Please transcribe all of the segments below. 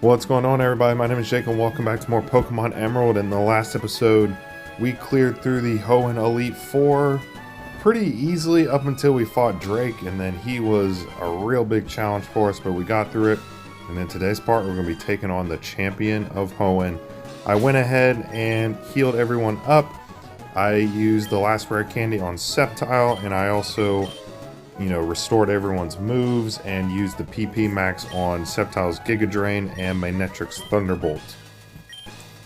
What's going on, everybody? My name is Jake and welcome back to more Pokemon Emerald. In the last episode, we cleared through the Hoenn Elite Four pretty easily up until we fought Drake, and then he was a real big challenge for us, but we got through it. And in today's part, we're going to be taking on the champion of Hoenn. I went ahead and healed everyone up. I used the last rare candy on Sceptile, and I also restored everyone's moves and used the PP max on Sceptile's Giga Drain and Manectric's Thunderbolt.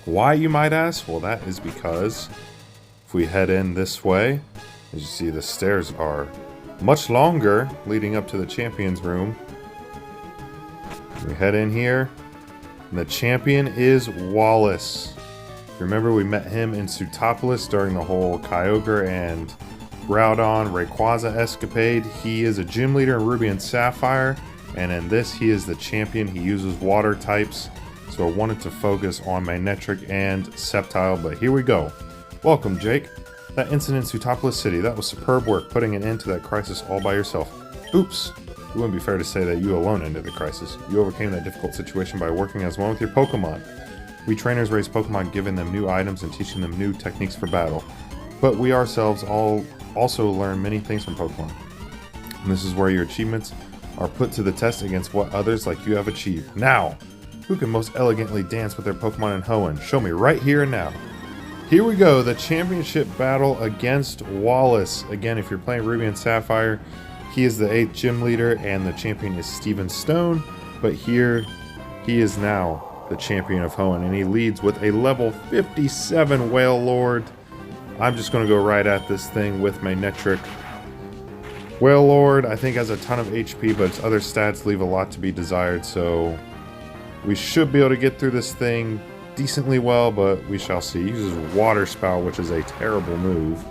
Why, you might ask? Well, that is because if we head in this way, as you see, the stairs are much longer leading up to the champion's room. We head in here, and the champion is Wallace. If you remember, we met him in Sootopolis during the whole Kyogre and Groudon Rayquaza escapade. He is a gym leader in Ruby and Sapphire, and in this he is the champion. He uses water types, so I wanted to focus on Manectric and Sceptile, but here we go. Welcome, Jake. That incident in Sootopolis City, that was superb work, putting an end to that crisis all by yourself. Oops, it wouldn't be fair to say that you alone ended the crisis. You overcame that difficult situation by working as one with your Pokemon. We trainers raise Pokemon, giving them new items and teaching them new techniques for battle. But we ourselves also learn many things from Pokemon. And this is where your achievements are put to the test against what others like you have achieved. Now, who can most elegantly dance with their Pokemon in Hoenn? Show me right here and now. Here we go, the championship battle against Wallace. Again, if you're playing Ruby and Sapphire, he is the 8th gym leader and the champion is Steven Stone. But here, he is now the champion of Hoenn, and he leads with a level 57 Wailord. I'm just going to go right at this thing with Manectric. Wailord, I think, has a ton of HP, but its other stats leave a lot to be desired, so we should be able to get through this thing decently well, but we shall see. He uses Water Spout, which is a terrible move.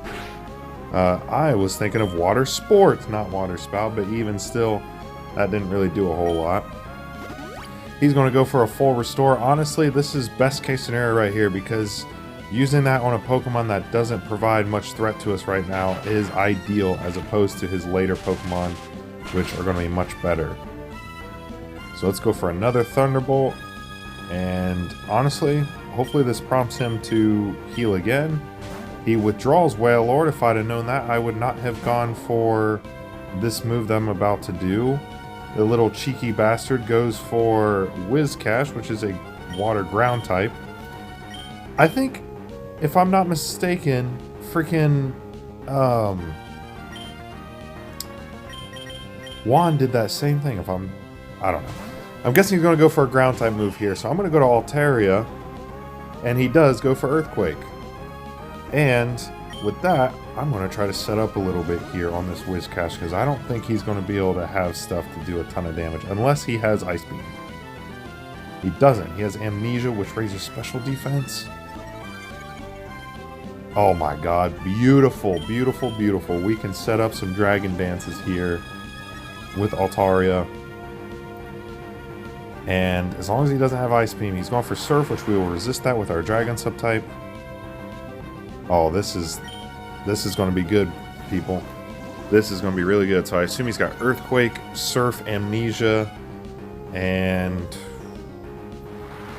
I was thinking of Water Sport, not Water Spout, but even still, that didn't really do a whole lot. He's going to go for a full restore. Honestly, this is best case scenario right here, because using that on a Pokemon that doesn't provide much threat to us right now is ideal, as opposed to his later Pokemon, which are going to be much better. So let's go for another Thunderbolt, and honestly, hopefully this prompts him to heal again. He withdraws Wailord. If I'd have known that, I would not have gone for this move that I'm about to do. The little cheeky bastard goes for Whiscash, which is a water ground type. I think, if I'm not mistaken, freaking Juan did that same thing. I don't know. I'm guessing he's going to go for a ground type move here, so I'm going to go to Altaria, and he does go for Earthquake. And with that, I'm going to try to set up a little bit here on this Whiscash, because I don't think he's going to be able to have stuff to do a ton of damage, unless he has Ice Beam. He doesn't. He has Amnesia, which raises special defense. Oh my god, beautiful, beautiful, beautiful. We can set up some Dragon Dances here with Altaria. And as long as he doesn't have Ice Beam, he's going for Surf, which we will resist that with our Dragon subtype. Oh, this is going to be good, people. This is going to be really good. So I assume he's got Earthquake, Surf, Amnesia, and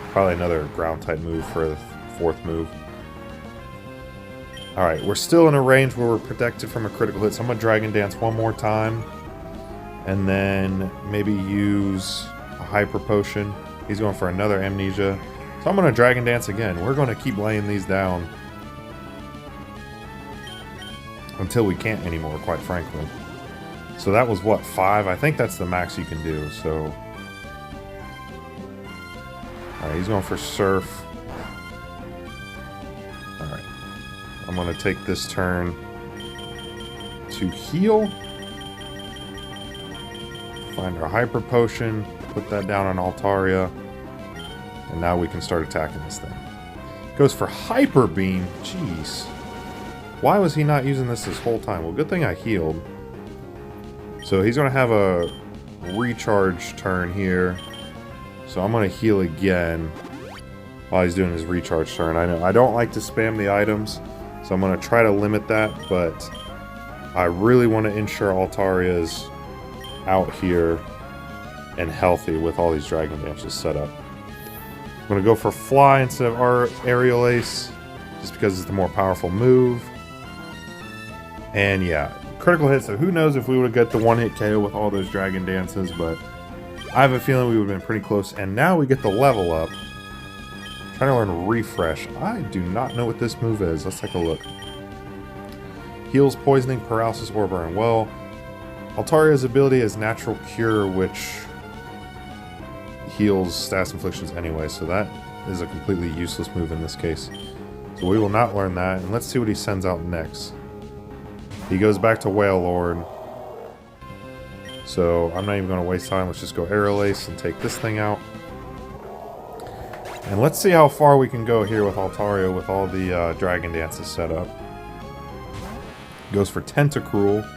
probably another ground type move for the 4th move. Alright, we're still in a range where we're protected from a critical hit, so I'm going to Dragon Dance one more time. And then maybe use a Hyper Potion. He's going for another Amnesia. So I'm going to Dragon Dance again. We're going to keep laying these down until we can't anymore, quite frankly. So that was, what, 5? I think that's the max you can do, so... Alright, he's going for Surf. Alright. I'm going to take this turn to heal. Find our Hyper Potion. Put that down on Altaria. And now we can start attacking this thing. Goes for Hyper Beam. Jeez. Why was he not using this whole time? Well, good thing I healed. So he's going to have a recharge turn here. So I'm going to heal again while he's doing his recharge turn. I know I don't like to spam the items, so I'm going to try to limit that, but I really want to ensure Altaria's out here and healthy with all these Dragon Dances set up. I'm going to go for Fly instead of our Aerial Ace, just because it's the more powerful move. And yeah, critical hit, so who knows if we would have got the one-hit KO with all those Dragon Dances, but I have a feeling we would have been pretty close. And now we get the level up. Trying to learn Refresh. I do not know what this move is. Let's take a look. Heals Poisoning, Paralysis, or Burn. Well, Altaria's ability is Natural Cure, which heals status inflictions anyway, so that is a completely useless move in this case. So we will not learn that, and let's see what he sends out next. He goes back to Whale Lord. So I'm not even going to waste time. Let's just go Aerial Ace and take this thing out. And let's see how far we can go here with Altaria with all the Dragon Dances set up. Goes for Tentacruel.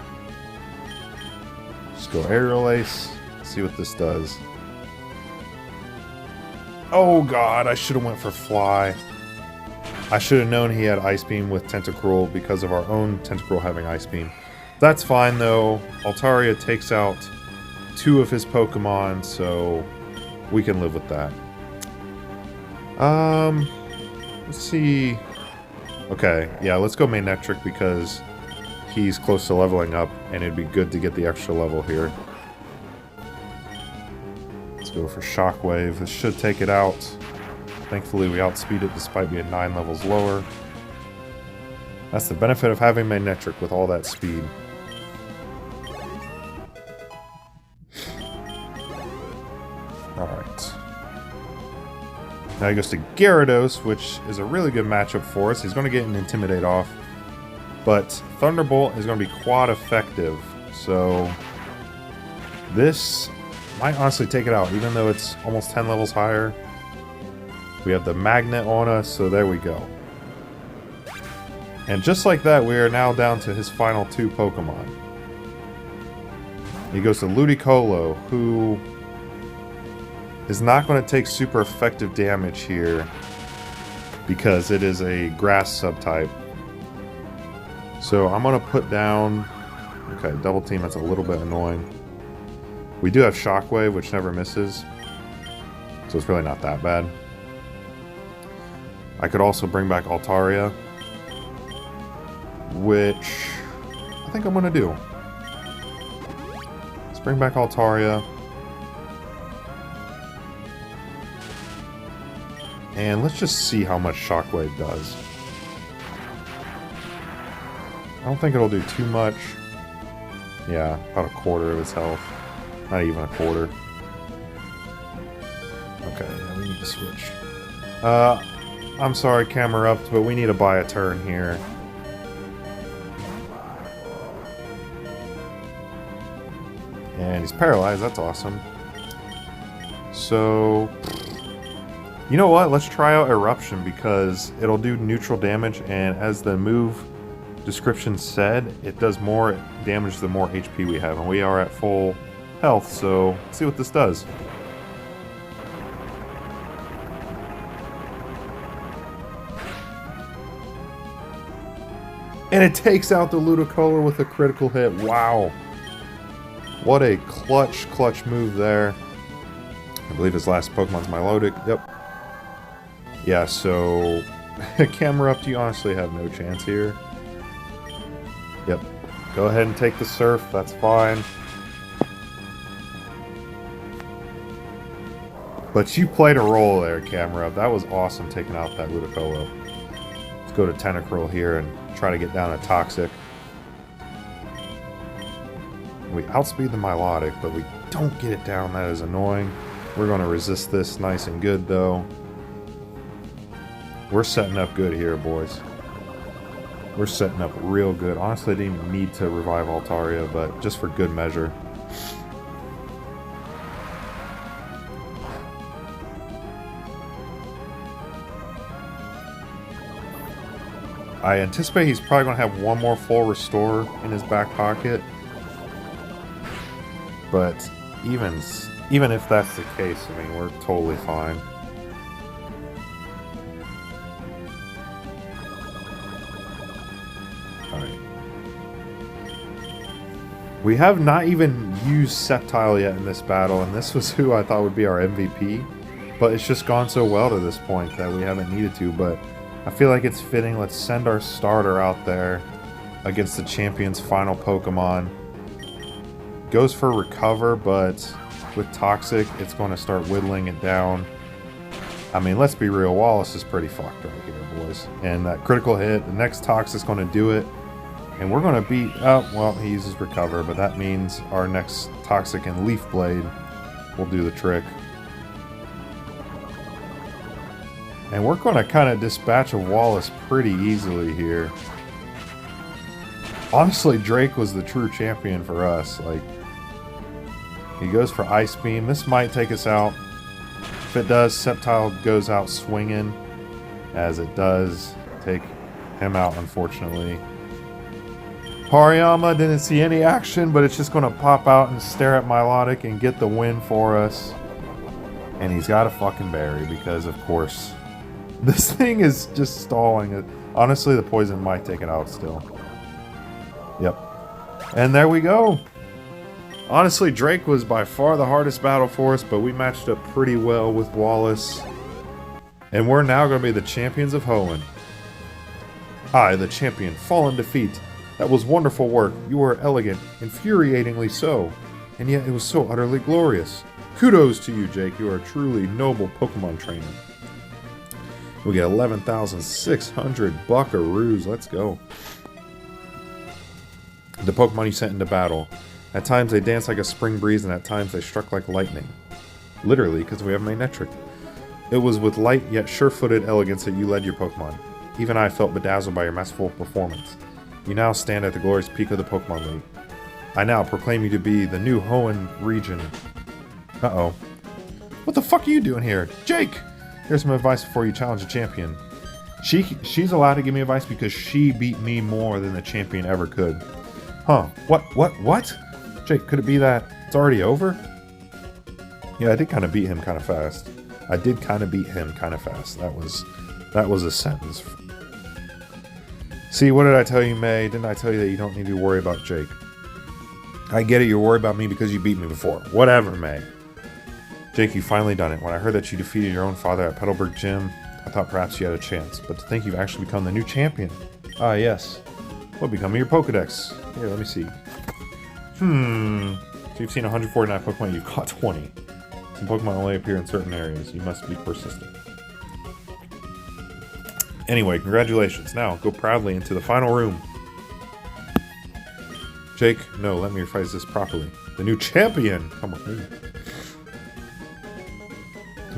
Just go Aerial Ace. See what this does. Oh god, I should have went for Fly. I should have known he had Ice Beam with Tentacruel because of our own Tentacruel having Ice Beam. That's fine though. Altaria takes out 2 of his Pokemon, so we can live with that. Let's see. Okay, yeah, let's go Manectric because he's close to leveling up, and it'd be good to get the extra level here. Let's go for Shockwave. This should take it out. Thankfully, we outspeed it despite being 9 levels lower. That's the benefit of having Manectric with all that speed. Alright. Now he goes to Gyarados, which is a really good matchup for us. He's going to get an Intimidate off. But Thunderbolt is going to be quad effective. So this might honestly take it out, even though it's almost 10 levels higher. We have the Magnet on us, so there we go. And just like that, we are now down to his final 2 Pokemon. He goes to Ludicolo, who is not going to take super effective damage here because it is a grass subtype. So I'm going to put down... Okay, Double Team, that's a little bit annoying. We do have Shockwave, which never misses. So it's really not that bad. I could also bring back Altaria, which I think I'm going to do. Let's bring back Altaria. And let's just see how much Shockwave does. I don't think it'll do too much. Yeah, about a quarter of his health. Not even a quarter. Okay, yeah, we need to switch. I'm sorry, camera up, but we need to buy a turn here. And he's paralyzed, that's awesome. So... You know what? Let's try out Eruption because it'll do neutral damage, and as the move description said, it does more damage the more HP we have, and we are at full health, so let's see what this does. And it takes out the Ludicolo with a critical hit. Wow. What a clutch move there. I believe his last Pokemon's Milotic. Yep. Yeah, so camera up, you honestly have no chance here. Yep. Go ahead and take the Surf, that's fine. But you played a role there, camera up. That was awesome taking out that Ludicolo. Let's go to Tentacruel here and try to get down to Toxic. We outspeed the Milotic, but we don't get it down. That is annoying. We're going to resist this nice and good, though. We're setting up good here, boys. We're setting up real good. Honestly, I didn't even need to revive Altaria, but just for good measure. I anticipate he's probably going to have one more full restore in his back pocket. But even if that's the case, I mean, we're totally fine. Alright. We have not even used Sceptile yet in this battle, and this was who I thought would be our MVP. But it's just gone so well to this point that we haven't needed to. But I feel like it's fitting. Let's send our starter out there against the champion's final Pokemon. Goes for Recover, but with Toxic, it's going to start whittling it down. I mean, let's be real. Wallace is pretty fucked right here, boys. And that critical hit, the next Toxic's going to do it. And we're going to beat... Oh, well, he uses Recover, but that means our next Toxic and Leaf Blade will do the trick. And we're going to kind of dispatch a Wallace pretty easily here. Honestly, Drake was the true champion for us. Like, he goes for Ice Beam. This might take us out. If it does, Sceptile goes out swinging, as it does take him out, unfortunately. Hariyama didn't see any action, but it's just going to pop out and stare at Milotic and get the win for us. And he's got a fucking berry because, of course, this thing is just stalling. Honestly, the poison might take it out still. Yep. And there we go. Honestly, Drake was by far the hardest battle for us, but we matched up pretty well with Wallace. And we're now going to be the champions of Hoenn. I, the champion, fall in defeat. That was wonderful work. You were elegant, infuriatingly so. And yet it was so utterly glorious. Kudos to you, Jake. You are a truly noble Pokemon trainer. We get 11,600 buckaroos. Let's go. The Pokemon you sent into battle. At times they danced like a spring breeze, and at times they struck like lightning. Literally, because we have Magnetric. It was with light yet sure-footed elegance that you led your Pokemon. Even I felt bedazzled by your masterful performance. You now stand at the glorious peak of the Pokemon League. I now proclaim you to be the new Hoenn region. Uh-oh. What the fuck are you doing here? Jake! Here's some advice before you challenge a champion. She's allowed to give me advice because she beat me more than the champion ever could. Huh. What? Jake, could it be that it's already over? Yeah, I did kind of beat him kind of fast. That was a sentence. See, what did I tell you, May? Didn't I tell you that you don't need to worry about Jake? I get it, you're worried about me because you beat me before. Whatever, May. Jake, you finally done it. When I heard that you defeated your own father at Petalburg Gym, I thought perhaps you had a chance. But to think you've actually become the new champion. Ah, yes. What become of your Pokedex? Here, let me see. So you've seen 149 Pokemon, you've caught 20. Some Pokemon only appear in certain areas. You must be persistent. Anyway, congratulations. Now, go proudly into the final room. Jake, no, let me rephrase this properly. The new champion! Come with me.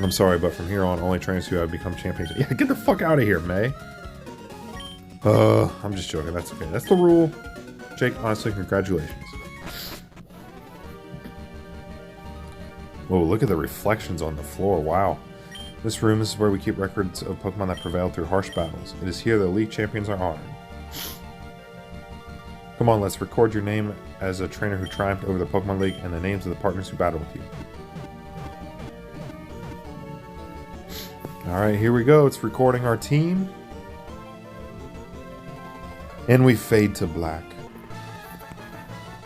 I'm sorry, but from here on, only trainers who have become champions... Yeah, get the fuck out of here, May. I'm just joking. That's okay. That's the rule. Jake, honestly, congratulations. Whoa, look at the reflections on the floor. Wow. This room is where we keep records of Pokemon that prevailed through harsh battles. It is here the League Champions are honored. Come on, let's record your name as a trainer who triumphed over the Pokemon League and the names of the partners who battled with you. Alright, here we go. It's recording our team. And we fade to black.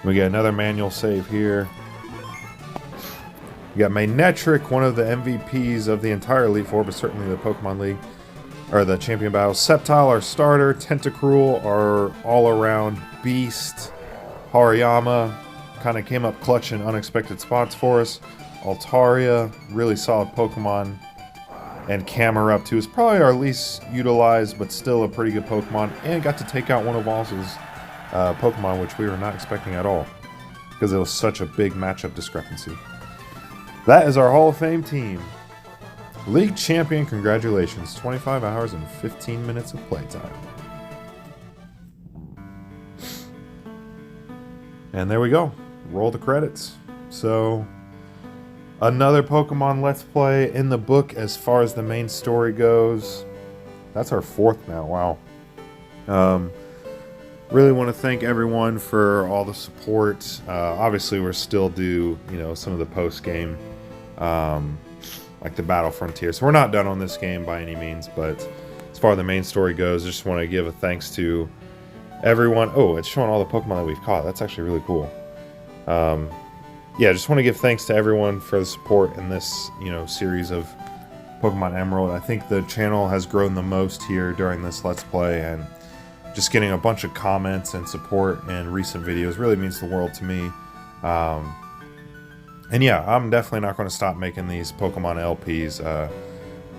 We get another manual save here. We got Magnetric, one of the MVPs of the entire Elite Four, but certainly the Pokemon League, or the Champion Battle. Sceptile, our starter. Tentacruel, our all-around beast. Hariyama kind of came up clutch in unexpected spots for us. Altaria, really solid Pokemon. And Camerupt, who is probably our least utilized, but still a pretty good Pokemon. And got to take out one of Wallace's Pokemon, which we were not expecting at all. Because it was such a big matchup discrepancy. That is our Hall of Fame team. League champion, congratulations. 25 hours and 15 minutes of playtime. And there we go. Roll the credits. So, another Pokemon Let's Play in the book as far as the main story goes. That's our 4th now. Wow. Really want to thank everyone for all the support. Obviously, we're still due, some of the post-game, like the Battle Frontier. So we're not done on this game by any means, but as far as the main story goes, I just want to give a thanks to everyone. Oh, it's showing all the Pokemon that we've caught. That's actually really cool. Yeah, just want to give thanks to everyone for the support in this, series of Pokemon Emerald. I think the channel has grown the most here during this Let's Play, and just getting a bunch of comments and support in recent videos really means the world to me. And yeah, I'm definitely not going to stop making these Pokemon LPs.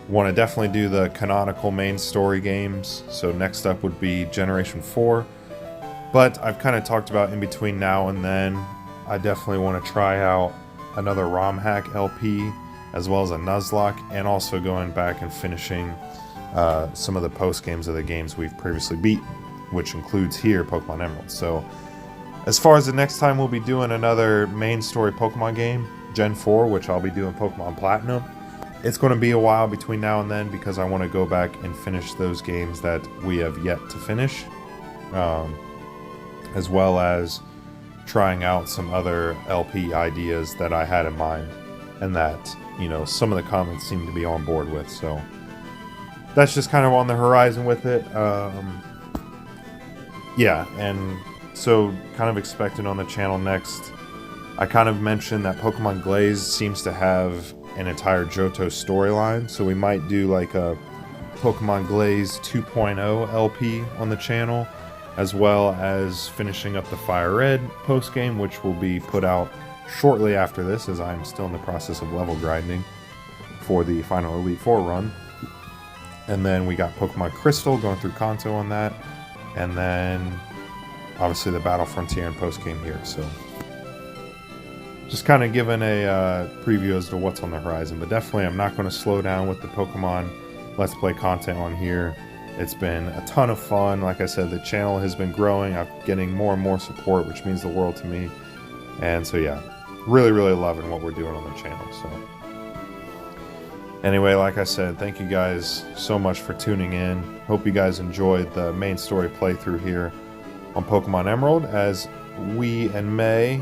Want to definitely do the canonical main story games, so next up would be Generation 4. But I've kind of talked about in between now and then, I definitely want to try out another ROM hack LP, as well as a Nuzlocke, and also going back and finishing some of the post games of the games we've previously beat, which includes here Pokemon Emerald. So as far as the next time, we'll be doing another main story Pokemon game, Gen 4, which I'll be doing Pokemon Platinum. It's going to be a while between now and then because I want to go back and finish those games that we have yet to finish, as well as trying out some other LP ideas that I had in mind, and that, you know, some of the comments seem to be on board with. So that's just kind of on the horizon with it. Yeah, and so kind of expected on the channel next. I kind of mentioned that Pokemon Glaze seems to have an entire Johto storyline, so we might do like a Pokemon Glaze 2.0 LP on the channel, as well as finishing up the Fire Red post-game, which will be put out shortly after this, as I'm still in the process of level grinding for the final Elite Four run. And then we got Pokemon Crystal, going through Kanto on that, and then obviously the Battle Frontier and post-game here. So just kind of giving a preview as to what's on the horizon, but definitely I'm not going to slow down with the Pokemon Let's Play content on here. It's been a ton of fun. Like I said, the channel has been growing. I'm getting more and more support, which means the world to me. And so yeah, really loving what we're doing on the channel. So anyway, like I said, thank you guys so much for tuning in. Hope you guys enjoyed the main story playthrough here on Pokemon Emerald, as we and May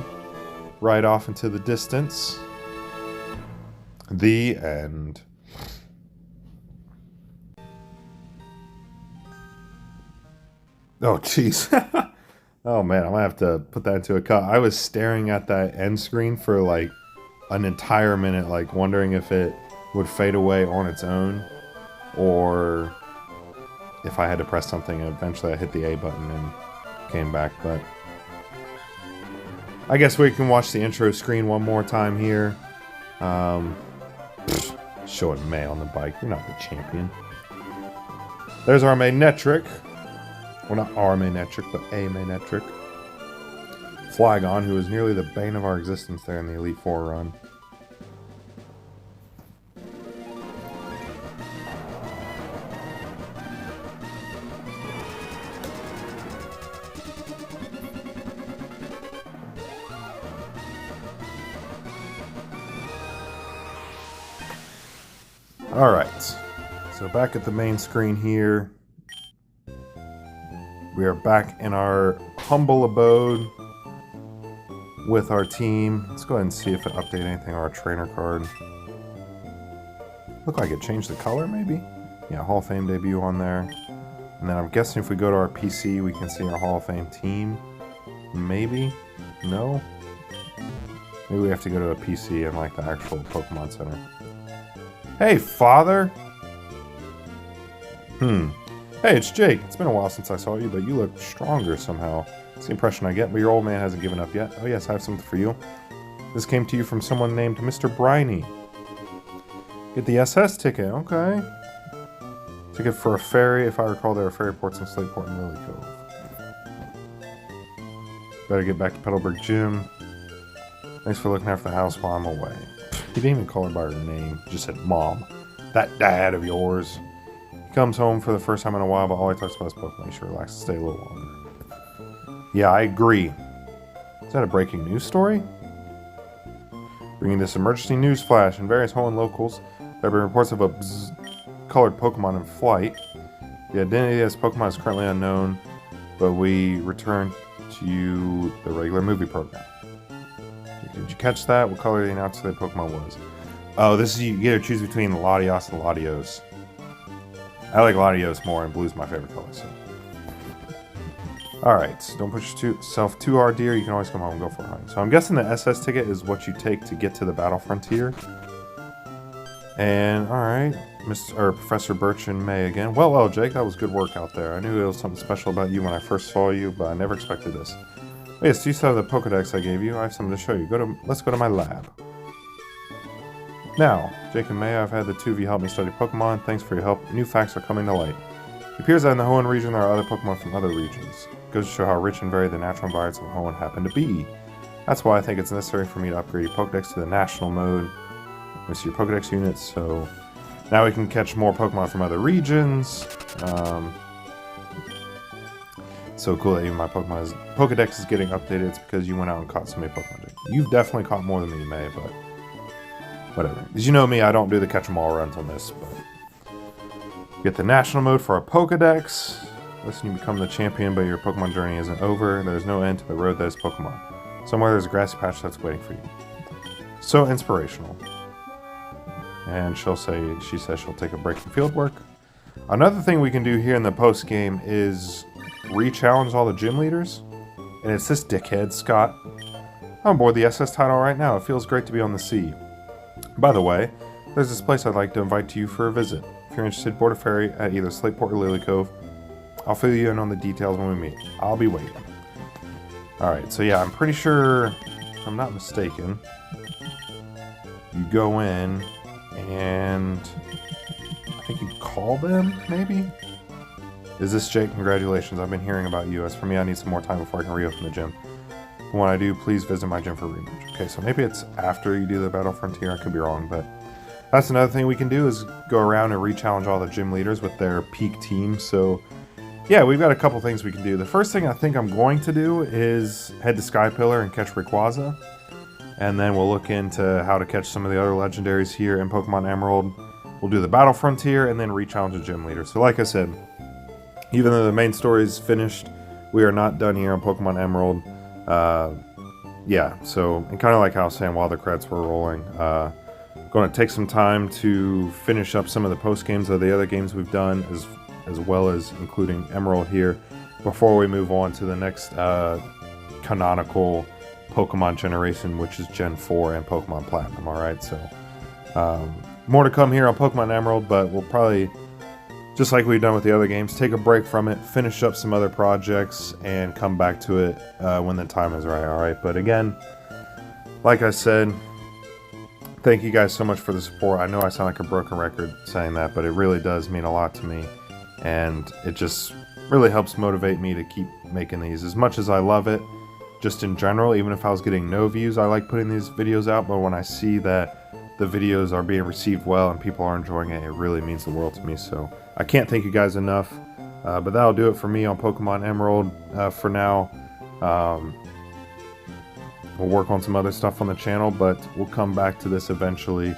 ride off into the distance. The end. Oh, jeez. Oh, man, I might have to put that into a cut. I was staring at that end screen for, like, an entire minute, like, wondering if it would fade away on its own, or if I had to press something, and eventually I hit the A button and came back, but I guess we can watch the intro screen one more time here. Showing May on the bike. You're not the champion. There's our Maynetric. Well, not our Maynetric, but a Maynetric. Flygon, who was nearly the bane of our existence there in the Elite Four run. Alright, so back at the main screen here, we are back in our humble abode with our team. Let's go ahead and see if it updated anything on our trainer card. Looked like it changed the color, maybe? Yeah, Hall of Fame debut on there. And then I'm guessing if we go to our PC, we can see our Hall of Fame team. Maybe? No? Maybe we have to go to a PC and like the actual Pokemon Center. Hey, father! Hey, it's Jake. It's been a while since I saw you, but you look stronger somehow. That's the impression I get, but your old man hasn't given up yet. Oh yes, I have something for you. This came to you from someone named Mr. Briney. Get the SS ticket, okay. Ticket for a ferry. If I recall, there are ferry ports in Slateport and Lily Cove. Better get back to Petalburg Gym. Thanks for looking after the house while I'm away. He didn't even call her by her name. He just said, Mom. That dad of yours. He comes home for the first time in a while, but all he talks about is Pokemon. You should relax and stay a little longer. Yeah, I agree. Is that a breaking news story? Bringing this emergency news flash in various Hoenn locals. There have been reports of a colored Pokemon in flight. The identity of this Pokemon is currently unknown, but we return to the regular movie program. Did you catch that? What color they announced the Pokemon was? Oh, this is, you get to choose between Latios and Latios. I like Latios more, and blue's my favorite color, so. Alright, don't push yourself too hard, dear. You can always come home and go for a hike. So I'm guessing the SS ticket is what you take to get to the Battle Frontier. And, alright. Professor Birch and May again. Well, Jake, that was good work out there. I knew there was something special about you when I first saw you, but I never expected this. Oh, yes, you still have the Pokedex I gave you. I have something to show you. Let's go to my lab. Now, Jake and May, I've had the two of you help me study Pokemon. Thanks for your help. New facts are coming to light. It appears that in the Hoenn region there are other Pokemon from other regions. It goes to show how rich and varied the natural environments of Hoenn happen to be. That's why I think it's necessary for me to upgrade your Pokedex to the national mode. Let me see your Pokedex units, so now we can catch more Pokemon from other regions. So cool that even my Pokedex is getting updated. It's because you went out and caught so many Pokemon. You've definitely caught more than me, May, but whatever. As you know me, I don't do the catch 'em all runs on this, but get the national mode for our Pokedex. Listen, you become the champion, but your Pokemon journey isn't over. There's no end to the road that is Pokemon. Somewhere there's a grassy patch that's waiting for you. So inspirational. And she says she'll take a break from field work. Another thing we can do here in the post game is re-challenge all the gym leaders. And it's this dickhead, Scott. I'm aboard the SS Title right now. It feels great to be on the sea. By the way, there's this place I'd like to invite you for a visit. If you're interested, board a ferry at either Slateport or Lily Cove. I'll fill you in on the details when we meet. I'll be waiting. Alright, so yeah, I'm pretty sure, if I'm not mistaken, you go in and I think you call them, maybe? Is this Jake? Congratulations, I've been hearing about you. As for me, I need some more time before I can reopen the gym. When I do, please visit my gym for a rematch. Okay, so maybe it's after you do the Battle Frontier. I could be wrong, but that's another thing we can do is go around and re-challenge all the gym leaders with their peak team. So yeah, we've got a couple things we can do. The first thing I think I'm going to do is head to Sky Pillar and catch Rayquaza. And then we'll look into how to catch some of the other legendaries here in Pokemon Emerald. We'll do the Battle Frontier and then re-challenge the gym leader. So like I said, even though the main story is finished, we are not done here on Pokemon Emerald. Yeah, so, and kind of like how I was saying while the credits were rolling, going to take some time to finish up some of the post games of the other games we've done, as well as including Emerald here, before we move on to the next canonical Pokemon generation, which is Gen 4 and Pokemon Platinum. Alright, so more to come here on Pokemon Emerald, but we'll probably, just like we've done with the other games, take a break from it, finish up some other projects, and come back to it when the time is right, alright? But again, like I said, thank you guys so much for the support. I know I sound like a broken record saying that, but it really does mean a lot to me. And it just really helps motivate me to keep making these. As much as I love it, just in general, even if I was getting no views, I like putting these videos out. But when I see that the videos are being received well and people are enjoying it, it really means the world to me. So I can't thank you guys enough. But that'll do it for me on Pokemon Emerald for now. We'll work on some other stuff on the channel, but we'll come back to this eventually.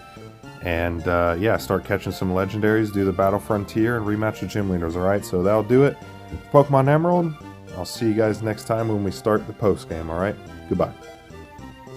And yeah, start catching some legendaries, do the Battle Frontier, and rematch the gym leaders, alright? So that'll do it for Pokemon Emerald. I'll see you guys next time when we start the post game, alright? Goodbye.